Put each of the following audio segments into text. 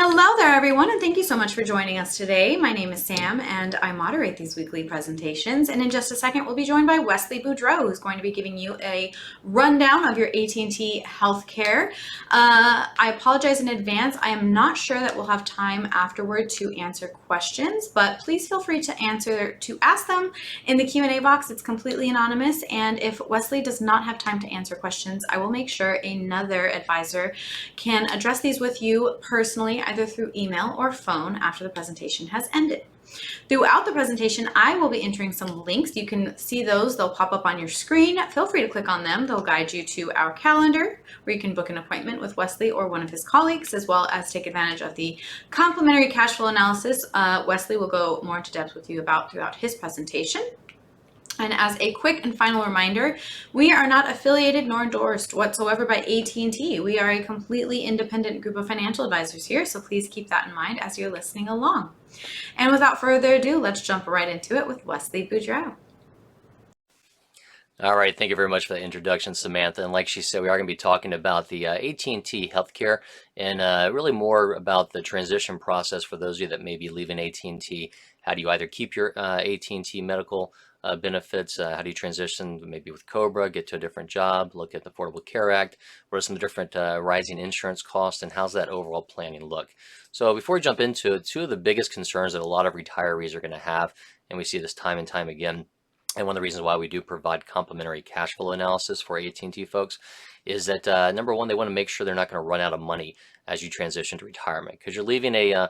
Hello there, everyone, and thank you so much for joining us today. My name is Sam, and I moderate these weekly presentations. And in just a second, we'll be joined by Wesley Boudreau, who's going to be giving you a rundown of your AT&T healthcare. I apologize in advance. I am not sure that we'll have time afterward to answer questions, but please feel free to ask them in the Q&A box. It's completely anonymous, and if Wesley does not have time to answer questions, I will make sure another advisor can address these with you personally, either through email or phone after the presentation has ended. Throughout the presentation, I will be entering some links. You can see those. They'll pop up on your screen. Feel free to click on them. They'll guide you to our calendar where you can book an appointment with Wesley or one of his colleagues, as well as take advantage of the complimentary cash flow analysis Wesley will go more into depth with you about throughout his presentation. And as a quick and final reminder, we are not affiliated nor endorsed whatsoever by AT&T. We are a completely independent group of financial advisors here, so please keep that in mind as you're listening along. And without further ado, let's jump right into it with Wesley Boudreau. All right, thank you very much for that introduction, Samantha. And like she said, we are going to be talking about the AT&T healthcare and really more about the transition process for those of you that may be leaving AT&T. How do you either keep your AT&T medical benefits? How do you transition maybe with Cobra, get to a different job, look at the Affordable Care Act? What are some of the different rising insurance costs, and how's that overall planning look? So before we jump into it, two of the biggest concerns that a lot of retirees are going to have, and we see this time and time again, and one of the reasons why we do provide complimentary cash flow analysis for AT&T folks is that number one, they want to make sure they're not going to run out of money as you transition to retirement, because you're leaving a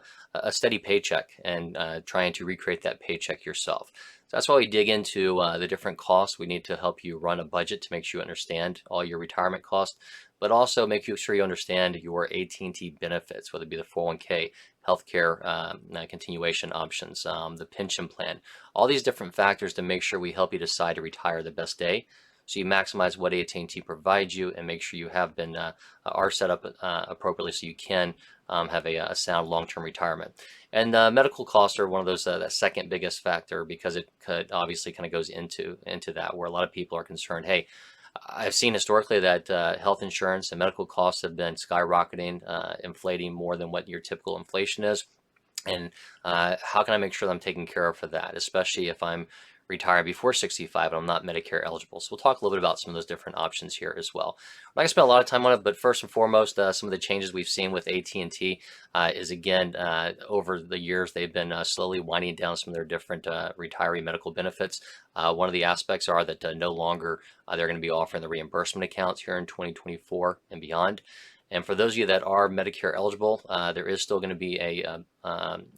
steady paycheck and trying to recreate that paycheck yourself. So that's why we dig into the different costs. We need to help you run a budget to make sure you understand all your retirement costs, but also make sure you understand your AT&T benefits, whether it be the 401k, healthcare continuation options, the pension plan, all these different factors to make sure we help you decide to retire the best day. So you maximize what AT&T provides you and make sure you have been are set up appropriately so you can have a sound long-term retirement. And medical costs are one of those that second biggest factor, because it could obviously kind of goes into that, where a lot of people are concerned. Hey, I've seen historically that health insurance and medical costs have been skyrocketing, inflating more than what your typical inflation is. And how can I make sure that I'm taken care of for that, especially if I'm retired before 65 and I'm not Medicare eligible? So we'll talk a little bit about some of those different options here as well. I'm not going to spend a lot of time on it, but first and foremost, some of the changes we've seen with AT&T is, again, over the years, they've been slowly winding down some of their different retiree medical benefits. One of the aspects are that no longer they're going to be offering the reimbursement accounts here in 2024 and beyond. And for those of you that are Medicare eligible, there is still going to be a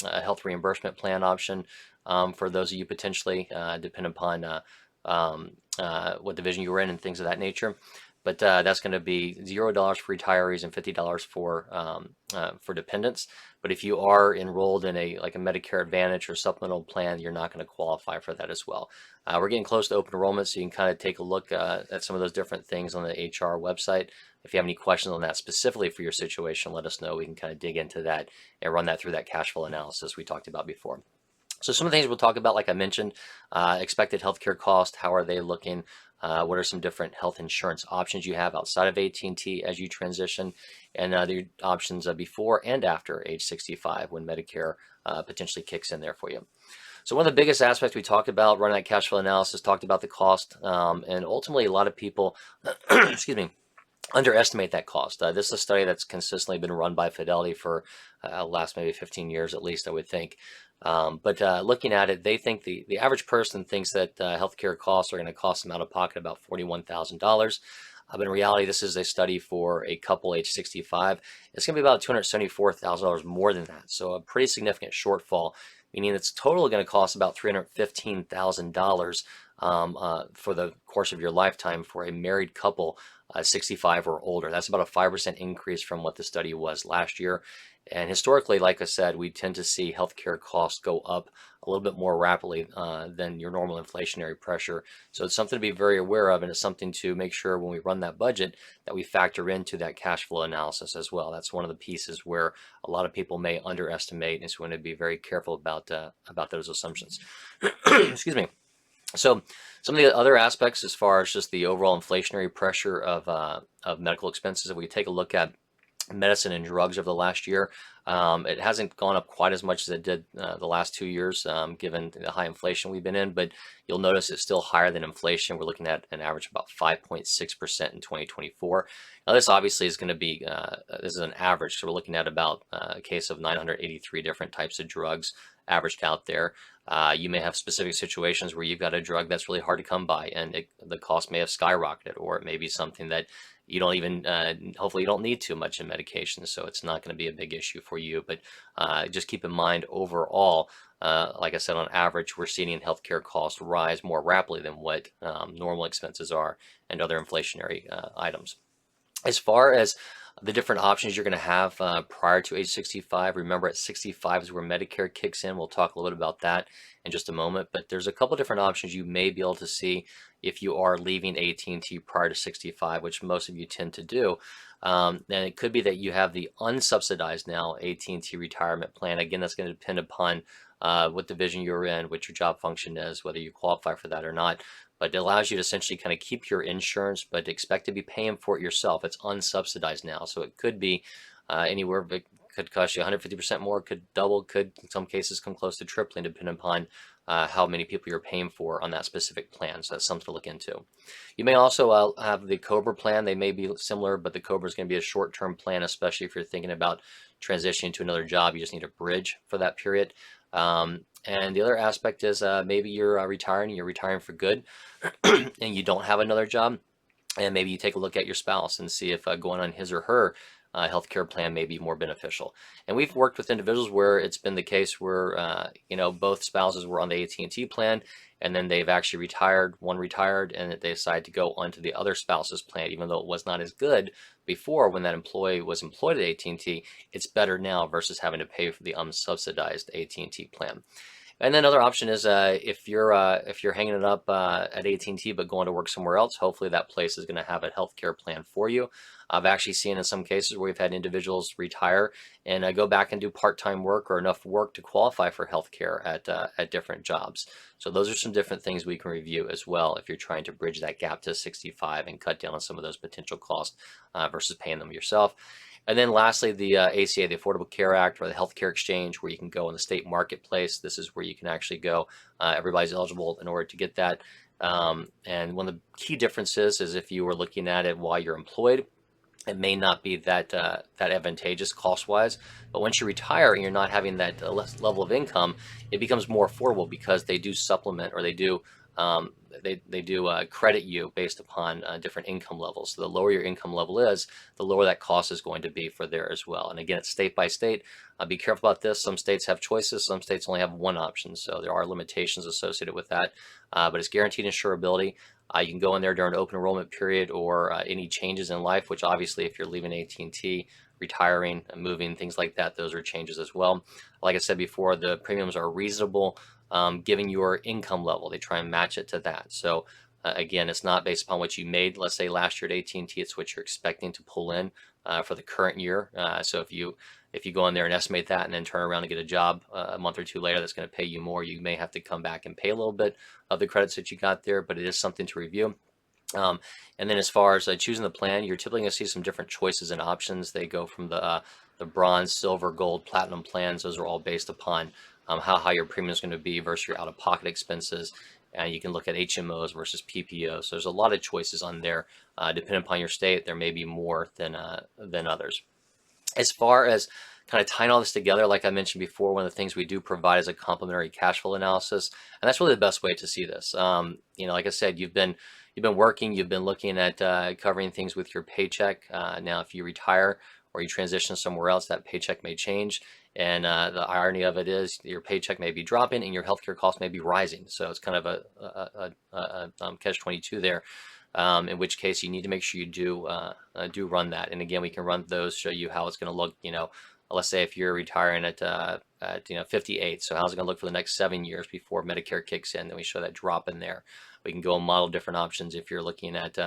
health reimbursement plan option for those of you potentially, depending upon what division you were in and things of that nature. But that's going to be $0 for retirees and $50 for dependents. But if you are enrolled in a Medicare Advantage or supplemental plan, you're not going to qualify for that as well. We're getting close to open enrollment, so you can kind of take a look at some of those different things on the HR website. If you have any questions on that specifically for your situation, let us know. We can kind of dig into that and run that through that cash flow analysis we talked about before. So some of the things we'll talk about, like I mentioned, expected healthcare cost, how are they looking? What are some different health insurance options you have outside of AT&T as you transition, and the options before and after age 65 when Medicare potentially kicks in there for you. So one of the biggest aspects we talked about, running that cash flow analysis, talked about the cost, and ultimately a lot of people, excuse me, underestimate that cost. This is a study that's consistently been run by Fidelity for last maybe 15 years at least, I would think. But looking at it, they think the average person thinks that healthcare costs are going to cost them out of pocket about $41,000. But in reality, this is a study for a couple age 65. It's going to be about $274,000 more than that. So a pretty significant shortfall, meaning it's totally going to cost about $315,000 for the course of your lifetime for a married couple 65 or older. That's about a 5% increase from what the study was last year. And historically, like I said, we tend to see healthcare costs go up a little bit more rapidly than your normal inflationary pressure. So it's something to be very aware of, and it's something to make sure when we run that budget that we factor into that cash flow analysis as well. That's one of the pieces where a lot of people may underestimate, and so we want to be very careful about those assumptions. Excuse me. So some of the other aspects as far as just the overall inflationary pressure of medical expenses, if we take a look at medicine and drugs over the last year. It hasn't gone up quite as much as it did the last 2 years, given the high inflation we've been in, but you'll notice it's still higher than inflation. We're looking at an average of about 5.6% in 2024. Now, this obviously is going to be, this is an average, so we're looking at about a case of 983 different types of drugs averaged out there. You may have specific situations where you've got a drug that's really hard to come by, and the cost may have skyrocketed, or it may be something that you don't even, hopefully you don't need too much in medication, so it's not going to be a big issue for you. But just keep in mind overall, like I said, on average, we're seeing healthcare costs rise more rapidly than what normal expenses are and other inflationary items. As far as the different options you're going to have prior to age 65, remember at 65 is where Medicare kicks in. We'll talk a little bit about that in just a moment, but there's a couple different options you may be able to see if you are leaving AT&T prior to 65, which most of you tend to do. And it could be that you have the unsubsidized now AT&T retirement plan. Again, that's going to depend upon what division you're in, what your job function is, whether you qualify for that or not. But it allows you to essentially kind of keep your insurance, but expect to be paying for it yourself. It's unsubsidized now, so it could be anywhere, but could cost you 150% more, could double, could in some cases come close to tripling, depending upon how many people you're paying for on that specific plan. So that's something to look into. You may also have the Cobra plan. They may be similar, but the Cobra is going to be a short-term plan, especially if you're thinking about transitioning to another job. You just need a bridge for that period. And the other aspect is maybe you're retiring for good, and you don't have another job, and maybe you take a look at your spouse and see if going on his or her healthcare plan may be more beneficial. And we've worked with individuals where it's been the case where both spouses were on the AT&T plan, and then they've actually retired. One retired, and they decided to go onto the other spouse's plan, even though it was not as good before when that employee was employed at AT&T. It's better now versus having to pay for the unsubsidized AT&T plan. And then another option is if you're hanging it up at AT&T but going to work somewhere else, hopefully that place is going to have a healthcare plan for you. I've actually seen in some cases where we've had individuals retire and go back and do part-time work or enough work to qualify for healthcare at different jobs. So those are some different things we can review as well if you're trying to bridge that gap to 65 and cut down on some of those potential costs versus paying them yourself. And then lastly, the ACA, the Affordable Care Act, or the Healthcare Exchange, where you can go in the state marketplace. This is where you can actually go. Everybody's eligible in order to get that. And one of the key differences is if you were looking at it while you're employed, it may not be that advantageous cost-wise, but once you retire and you're not having that level of income, it becomes more affordable because they do supplement, or they do credit you based upon different income levels. So the lower your income level is, the lower that cost is going to be for there as well. And again, it's state by state. Be careful about this. Some states have choices. Some states only have one option. So there are limitations associated with that. But it's guaranteed insurability. You can go in there during an open enrollment period or any changes in life, which obviously if you're leaving AT&T, retiring, moving, things like that, those are changes as well. Like I said before, the premiums are reasonable given your income level. They try and match it to that. So again, it's not based upon what you made, let's say last year at AT&T, it's what you're expecting to pull in for the current year. So if you go in there and estimate that and then turn around and get a job a month or two later that's going to pay you more, you may have to come back and pay a little bit of the credits that you got there, but it is something to review. And then as far as choosing the plan, you're typically going to see some different choices and options. They go from the bronze, silver, gold, platinum plans. Those are all based upon how high your premium is going to be versus your out-of-pocket expenses. And you can look at HMOs versus PPOs. So there's a lot of choices on there. Depending upon your state, there may be more than others. As far as kind of tying all this together, like I mentioned before, one of the things we do provide is a complementary cash flow analysis, and that's really the best way to see this. Like I said, you've been working, you've been looking at covering things with your paycheck. Now, if you retire or you transition somewhere else, that paycheck may change. And the irony of it is your paycheck may be dropping and your healthcare costs may be rising. So it's kind of a catch-22 there. In which case you need to make sure you do run that. And again, we can run those, show you how it's going to look. Let's say if you're retiring at 58, so how's it going to look for the next 7 years before Medicare kicks in? Then we show that drop in there. We can go and model different options if you're looking at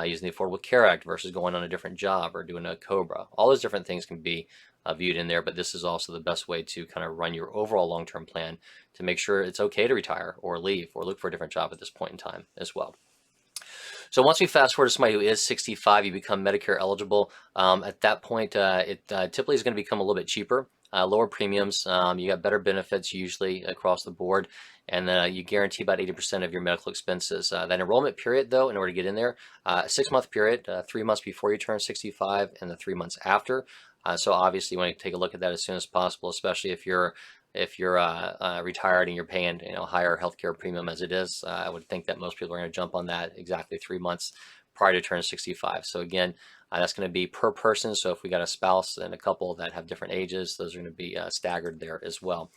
using the Affordable Care Act versus going on a different job or doing a COBRA. All those different things can be viewed in there, but this is also the best way to kind of run your overall long-term plan to make sure it's okay to retire or leave or look for a different job at this point in time as well. So once we fast forward to somebody who is 65, you become Medicare eligible. At that point, it typically is going to become a little bit cheaper, lower premiums. You got better benefits usually across the board, and you guarantee about 80% of your medical expenses. That enrollment period, though, in order to get in there, a 6-month period, 3 months before you turn 65, and the 3 months after. So obviously, you want to take a look at that as soon as possible, especially if you're retired and you're paying higher healthcare premium as it is. I would think that most people are going to jump on that exactly 3 months prior to turning 65. So again, that's going to be per person. So if we got a spouse and a couple that have different ages, those are going to be staggered there as well.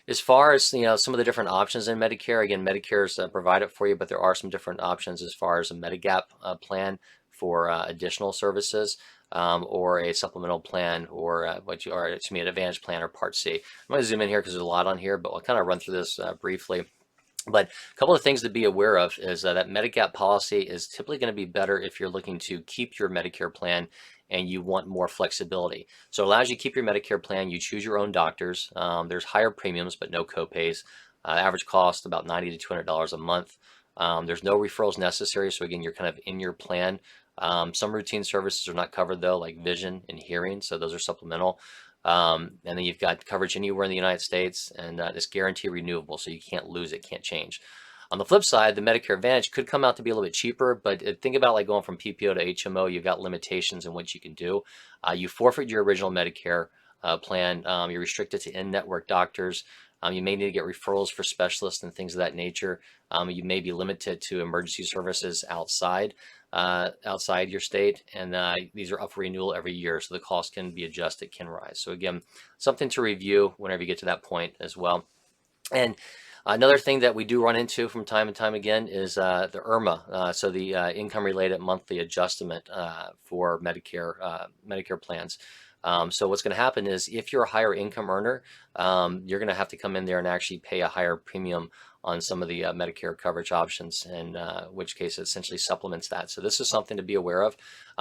As far as some of the different options in Medicare, again, Medicare's provided for you, but there are some different options as far as a Medigap plan for additional services, or a supplemental plan, or an Advantage plan or Part C. I'm going to zoom in here because there's a lot on here, but I'll kind of run through this briefly. But a couple of things to be aware of is that Medigap policy is typically going to be better if you're looking to keep your Medicare plan and you want more flexibility. So it allows you to keep your Medicare plan. You choose your own doctors. There's higher premiums, but no copays. Average cost about $90 to $200 a month. There's no referrals necessary. So again, you're kind of in your plan. Some routine services are not covered though, like vision and hearing. So those are supplemental. And then you've got coverage anywhere in the United States, and it's guarantee renewable, so you can't lose it, can't change. On the flip side, the Medicare Advantage could come out to be a little bit cheaper, but think about like going from PPO to HMO. You've got limitations in what you can do. You forfeit your original Medicare plan. You're restricted to in-network doctors. You may need to get referrals for specialists and things of that nature. You may be limited to emergency services outside your state, and these are up for renewal every year, so the cost can be adjusted, can rise. So again, something to review whenever you get to that point as well. And another thing that we do run into from time and time again is the IRMA, so the income-related monthly adjustment for Medicare plans. So what's going to happen is if you're a higher income earner, you're going to have to come in there and actually pay a higher premium on some of the Medicare coverage options, and which case it essentially supplements that. So this is something to be aware of.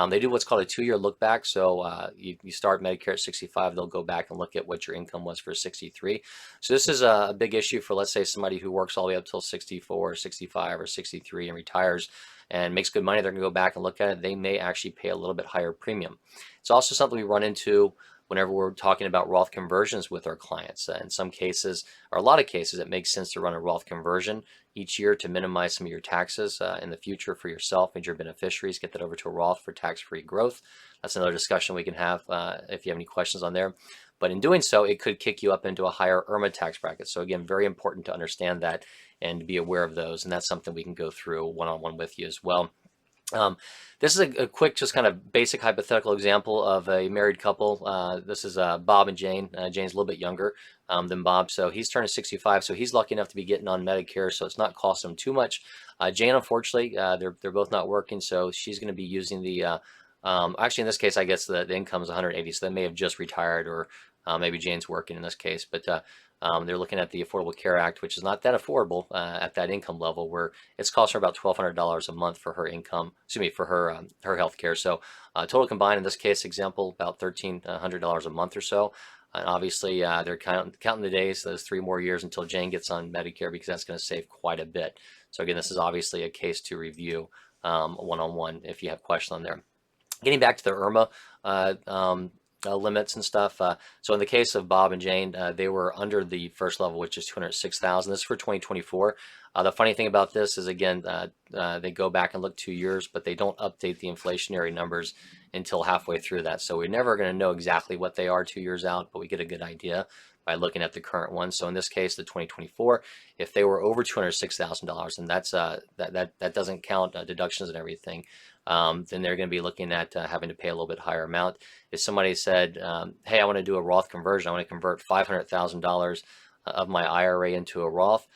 They do what's called a 2-year look back. So you start Medicare at 65, they'll go back and look at what your income was for 63. So this is a big issue for, let's say, somebody who works all the way up till 64 or 65 or 63 and retires and makes good money. They're going to go back and look at it. They may actually pay a little bit higher premium. It's also something we run into whenever we're talking about Roth conversions with our clients. In some cases, or a lot of cases, it makes sense to run a Roth conversion each year to minimize some of your taxes in the future for yourself and your beneficiaries. Get that over to a Roth for tax-free growth. That's another discussion we can have if you have any questions on there. But in doing so, it could kick you up into a higher IRMA tax bracket. So again, very important to understand that and be aware of those. And that's something we can go through one-on-one with you as well. This is a quick, just kind of basic hypothetical example of a married couple. This is Bob and Jane. Jane's a little bit younger than Bob, so he's turning 65, so he's lucky enough to be getting on Medicare, so it's not costing him too much. Jane, unfortunately, they're both not working, so she's going to be using the actually, in this case, I guess the income is 180, so they may have just retired, or maybe Jane's working in this case, but they're looking at the Affordable Care Act, which is not that affordable at that income level, where it's cost her about $1,200 a month for her income, for her health care. So total combined in this case example, about $1,300 a month or so. And obviously, they're counting the days, those 3 more years until Jane gets on Medicare, because that's going to save quite a bit. So again, this is obviously a case to review one-on-one if you have questions on there. Getting back to the IRMA limits and stuff. So in the case of Bob and Jane, they were under the first level, which is $206,000. This is for 2024. The funny thing about this is, again, they go back and look 2 years, but they don't update the inflationary numbers until halfway through that. So we're never going to know exactly what they are 2 years out, but we get a good idea by looking at the current one. So in this case, the 2024, if they were over $206,000, and that's that doesn't count deductions and everything, then they're going to be looking at having to pay a little bit higher amount. If somebody said, hey, I want to do a Roth conversion, I want to convert $500,000 of my IRA into a Roth,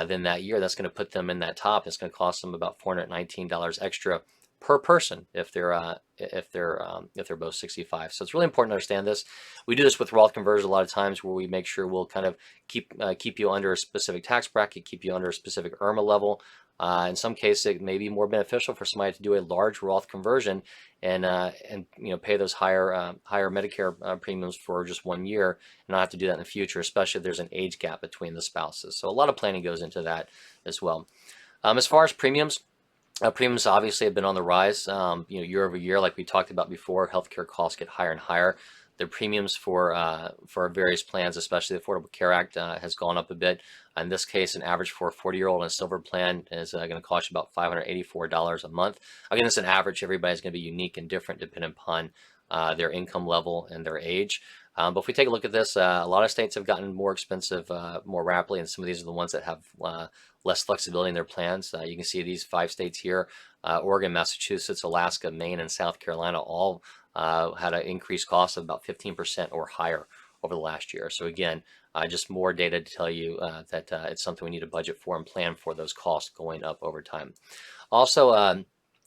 then that year that's going to put them in that top. It's going to cost them about $419 extra per person if they're both 65. So it's really important to understand this. We do this with Roth conversions a lot of times, where we make sure we'll kind of keep you under a specific tax bracket, keep you under a specific IRMA level. In some cases, it may be more beneficial for somebody to do a large Roth conversion and pay those higher Medicare premiums for just 1 year, and not have to do that in the future, especially if there's an age gap between the spouses. So a lot of planning goes into that as well. As far as premiums, Premiums obviously have been on the rise, year over year, like we talked about before. Healthcare costs get higher and higher. The premiums for various plans, especially the Affordable Care Act, has gone up a bit. In this case, an average for a 40-year-old in a silver plan is going to cost you about $584 a month. Again, it's an average. Everybody's going to be unique and different depending upon their income level and their age. But if we take a look at this, a lot of states have gotten more expensive more rapidly, and some of these are the ones that have less flexibility in their plans. You can see these 5 states here, Oregon, Massachusetts, Alaska, Maine, and South Carolina, all had an increased cost of about 15% or higher over the last year. So again, just more data to tell you that it's something we need to budget for and plan for, those costs going up over time. Also,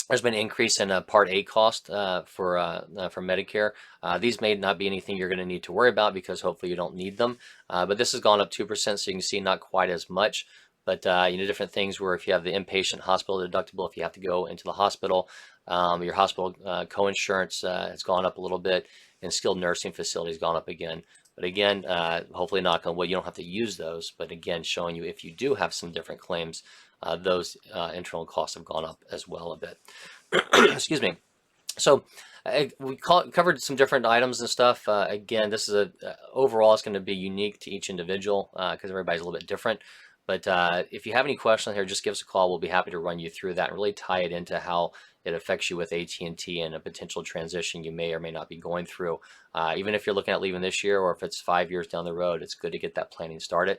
there's been an increase in Part A cost for Medicare. These may not be anything you're going to need to worry about because hopefully you don't need them. But this has gone up 2%, so you can see not quite as much. But different things where if you have the inpatient hospital deductible, if you have to go into the hospital, your hospital co-insurance has gone up a little bit, and skilled nursing facilities gone up again. But again, hopefully knock on wood, you don't have to use those. But again, showing you if you do have some different claims, those internal costs have gone up as well a bit. Excuse me. So we covered some different items and stuff. Again, this is overall it's going to be unique to each individual because everybody's a little bit different. But if you have any questions here, just give us a call. We'll be happy to run you through that and really tie it into how it affects you with AT&T and a potential transition you may or may not be going through. Even if you're looking at leaving this year or if it's 5 years down the road, it's good to get that planning started.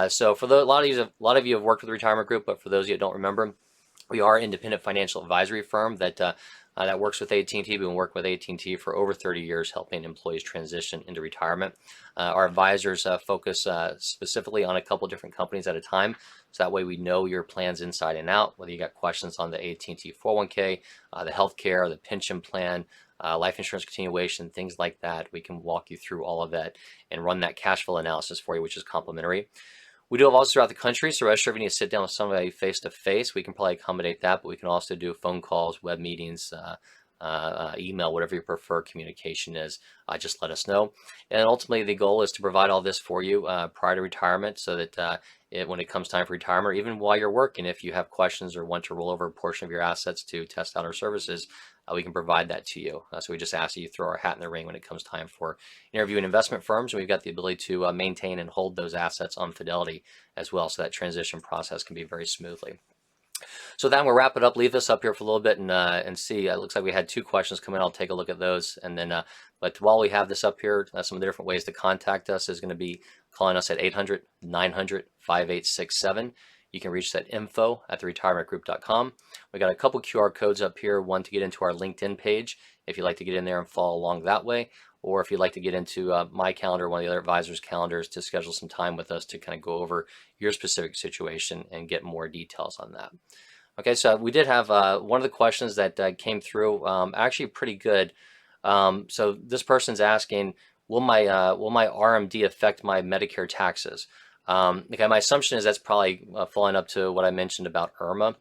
So for a lot of you have worked with the retirement group, but for those of you that don't remember, we are an independent financial advisory firm that works with AT&T. We've been working with AT&T for over 30 years, helping employees transition into retirement. Our advisors focus specifically on a couple different companies at a time, so that way we know your plans inside and out. Whether you got questions on the AT&T 401k, the healthcare, the pension plan, life insurance continuation, things like that, we can walk you through all of that and run that cash flow analysis for you, which is complimentary. We do have offices throughout the country, so rest assured if you need to sit down with somebody face-to-face, we can probably accommodate that, but we can also do phone calls, web meetings, email, whatever your preferred communication is. Just let us know. And ultimately, the goal is to provide all this for you prior to retirement so that when it comes time for retirement, or even while you're working, if you have questions or want to roll over a portion of your assets to test out our services, we can provide that to you. So we just ask that you throw our hat in the ring when it comes time for interviewing investment firms, and we've got the ability to maintain and hold those assets on fidelity as well, so that transition process can be very smoothly. So then we'll wrap it up, leave this up here for a little bit and see. It looks like we had 2 questions come in. I'll take a look at those. And then, but while we have this up here, some of the different ways to contact us is going to be calling us at 800-900-5867. You can reach that info@theretirementgroup.com. We got a couple QR codes up here, one to get into our LinkedIn page if you'd like to get in there and follow along that way, or if you'd like to get into my calendar, one of the other advisors' calendars, to schedule some time with us to kind of go over your specific situation and get more details on that. Okay, so we did have one of the questions that came through, actually pretty good. So this person's asking, will my RMD affect my Medicare taxes? Okay, my assumption is that's probably following up to what I mentioned about IRMA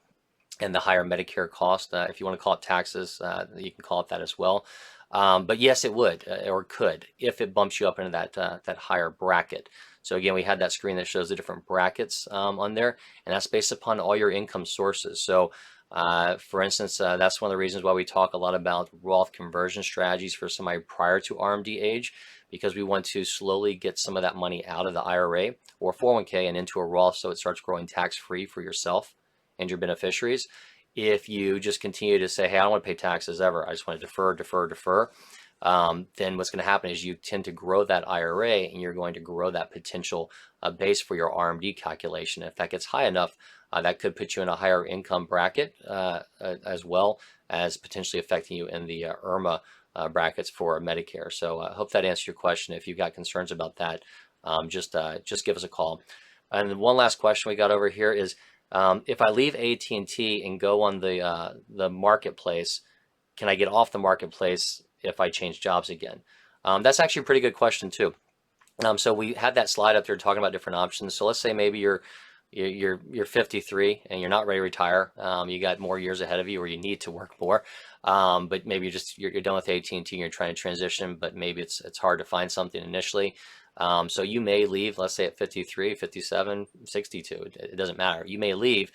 and the higher Medicare cost. If you want to call it taxes, you can call it that as well. But yes, it would or could if it bumps you up into that higher bracket. So again, we had that screen that shows the different brackets on there, and that's based upon all your income sources. So for instance, that's one of the reasons why we talk a lot about Roth conversion strategies for somebody prior to RMD age, because we want to slowly get some of that money out of the IRA or 401k and into a Roth so it starts growing tax-free for yourself and your beneficiaries. If you just continue to say, hey, I don't want to pay taxes ever, I just want to defer, then what's going to happen is you tend to grow that IRA and you're going to grow that potential base for your RMD calculation. If that gets high enough, that could put you in a higher income bracket as well as potentially affecting you in the IRMA brackets for Medicare. So I hope that answers your question. If you've got concerns about that, just give us a call. And one last question we got over here is, if I leave AT&T and go on the marketplace, can I get off the marketplace if I change jobs again? That's actually a pretty good question too. So we had that slide up there talking about different options. So let's say maybe you're 53 and you're not ready to retire. You got more years ahead of you, or you need to work more. But maybe you're done with AT&T and you're trying to transition, but maybe it's hard to find something initially. So you may leave, let's say at 53, 57, 62, it doesn't matter. You may leave,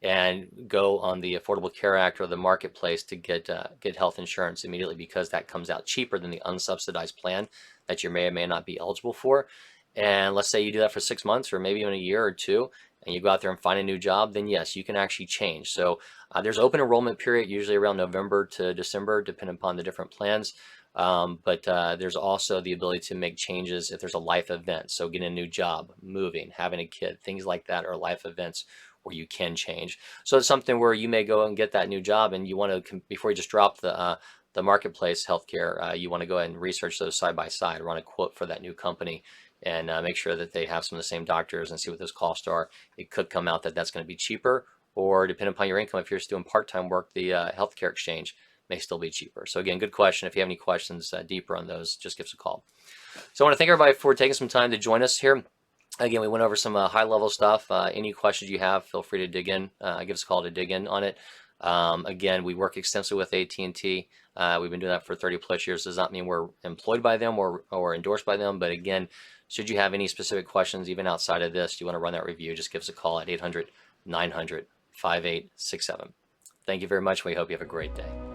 and go on the Affordable Care Act or the marketplace to get health insurance immediately, because that comes out cheaper than the unsubsidized plan that you may or may not be eligible for. And let's say you do that for 6 months or maybe even a year or two, and you go out there and find a new job, then yes, you can actually change. So there's open enrollment period, usually around November to December, depending upon the different plans. But there's also the ability to make changes if there's a life event. So getting a new job, moving, having a kid, things like that are life events where you can change. So it's something where you may go and get that new job, and you want to, before you just drop the marketplace healthcare, you want to go ahead and research those side by side, run a quote for that new company, and make sure that they have some of the same doctors and see what those costs are. It could come out that that's going to be cheaper, or depending upon your income, if you're just doing part-time work, the healthcare exchange may still be cheaper. So again, good question. If you have any questions deeper on those, just give us a call. So I want to thank everybody for taking some time to join us here. Again, we went over some high-level stuff. Any questions you have, feel free to dig in. Give us a call to dig in on it. Again, we work extensively with AT&T. We've been doing that for 30 plus years. Does not mean we're employed by them or endorsed by them. But again, should you have any specific questions, even outside of this, you want to run that review, just give us a call at 800-900-5867. Thank you very much. We hope you have a great day.